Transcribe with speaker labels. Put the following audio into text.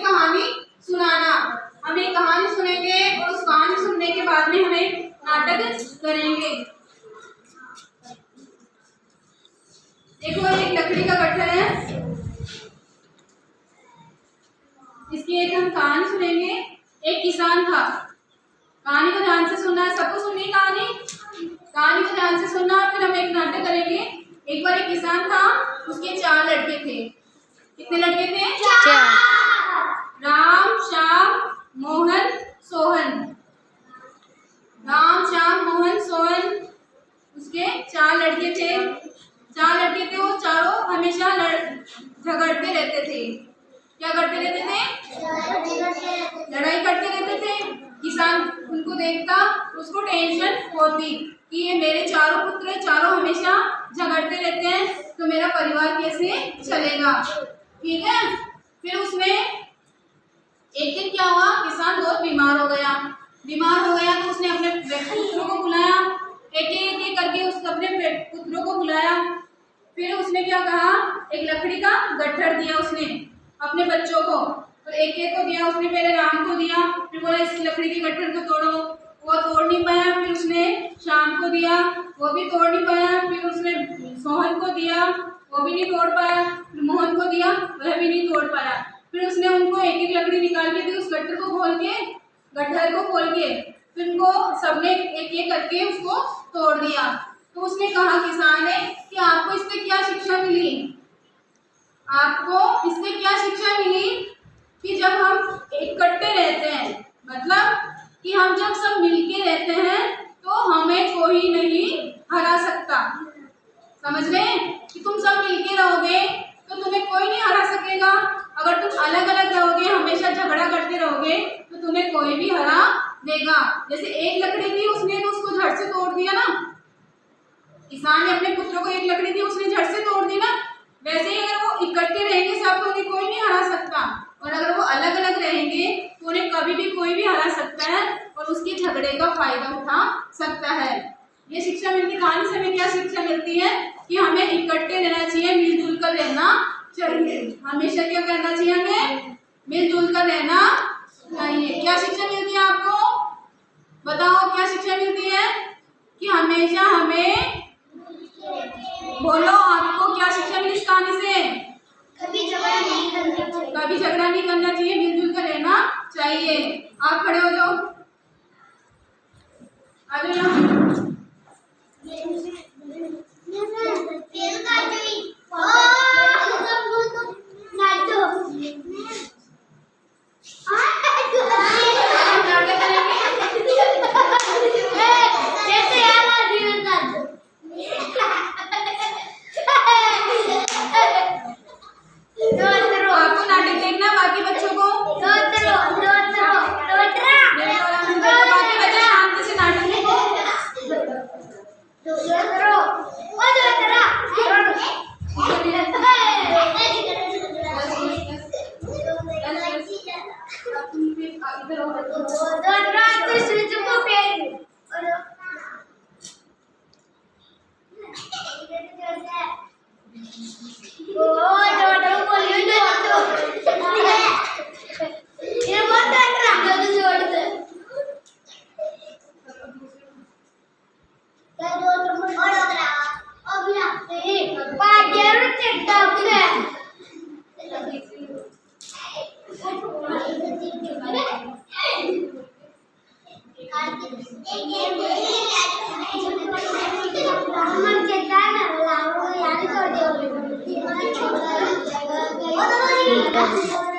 Speaker 1: एक कहानी सुनाना। हम एक कहानी सुनेंगे और उस कहानी सुनने के बाद में हम एक नाटक करेंगे। देखो एक लकड़ी का गट्ठर है, इसकी एक हम कहानी सुनेंगे। एक किसान था। कहानी को ध्यान से सुनना है, सबको सुननी कहानी को ध्यान से सुनना। फिर हम एक नाटक करेंगे। एक बार एक किसान था, उसके 4 लड़के थे। कितने लड़के थे?
Speaker 2: 4।
Speaker 1: राम, श्याम, मोहन, सोहन। राम, श्याम, मोहन, सोहन, उसके 4 लड़के थे। 4 लड़के थे, वो चारों हमेशा झगड़ते रहते थे। क्या करते रहते थे? लड़ाई करते रहते थे। किसान उनको देखता, उसको टेंशन होती कि ये मेरे चारों पुत्र चारों हमेशा झगड़ते रहते हैं, तो मेरा परिवार कैसे चलेगा। ठीक है। फिर उसमें एक दिन क्या हुआ, किसान बहुत बीमार हो गया तो उसने अपने पुत्रों को बुलाया। एक करके उसने अपने पुत्रों को बुलाया। फिर उसने क्या कहा, एक लकड़ी का गट्ठर दिया उसने अपने बच्चों को, और एक को दिया। उसने पहले राम को दिया, फिर बोला इस लकड़ी के गट्ठर को तोड़ो, वो तोड़ नहीं पाया। फिर उसने श्याम को दिया, वो भी तोड़ नहीं पाया। फिर उसने सोहन को दिया, वो भी नहीं तोड़ पाया। फिर मोहन को दिया, वह भी नहीं तोड़ पाया। फिर उसने उनको एक लकड़ी निकाल के दी, उस गट्ठर को खोल के फिर उनको सबने एक करके उसको तोड़ दिया। तो उसने कहा किसान ने कि आपको इससे क्या शिक्षा मिली? आपको इससे क्या शिक्षा मिली कि जब हम इकट्ठे रहते हैं, मतलब कि हम जब सब मिलके रहते हैं तो हमें कोई नहीं हरा सकता। समझ रहे हैं कि तुम सब मिलके रहोगे तो तुम्हें कोई नहीं हरा सकेगा। अगर तुम अलग अलग रहोगे, हमेशा झगड़ा करते रहोगे, तो तुम्हें कोई भी हरा देगा। जैसे एक लकड़ी थी, उसने तो उसको झट से तोड़ दिया ना। किसान ने अपने पुत्रों को एक लकड़ी दी, उसने झट से तोड़ दी ना। वैसे ही अगर वो इकट्ठे रहेंगे सब, तो उन्हें कोई नहीं हरा सकता। और अगर वो अलग अलग रहेंगे तो उन्हें कभी भी कोई भी हरा सकता है और उसके झगड़े का फायदा उठा सकता है। ये शिक्षा मिलती, कहानी से हमें क्या शिक्षा मिलती है कि हमें इकट्ठे रहना चाहिए, मिलजुल कर रहना चाहिए। हमेशा क्या करना चाहिए? हमें मिलजुल कर रहना चाहिए। क्या शिक्षा मिलती है आपको? बताओ क्या शिक्षा मिलती है? कि हमेशा हमें, बोलो आपको क्या शिक्षा मिली इस कहानी से? कभी झगड़ा नहीं करना चाहिए, मिलजुल कर रहना चाहिए। आप खड़े हो जाओ, आ जाओ यहाँ। आपको नाटक देखना, बाकी बच्चों को बाकी बच्चे शांति से नाटक देखो।
Speaker 2: Thank you.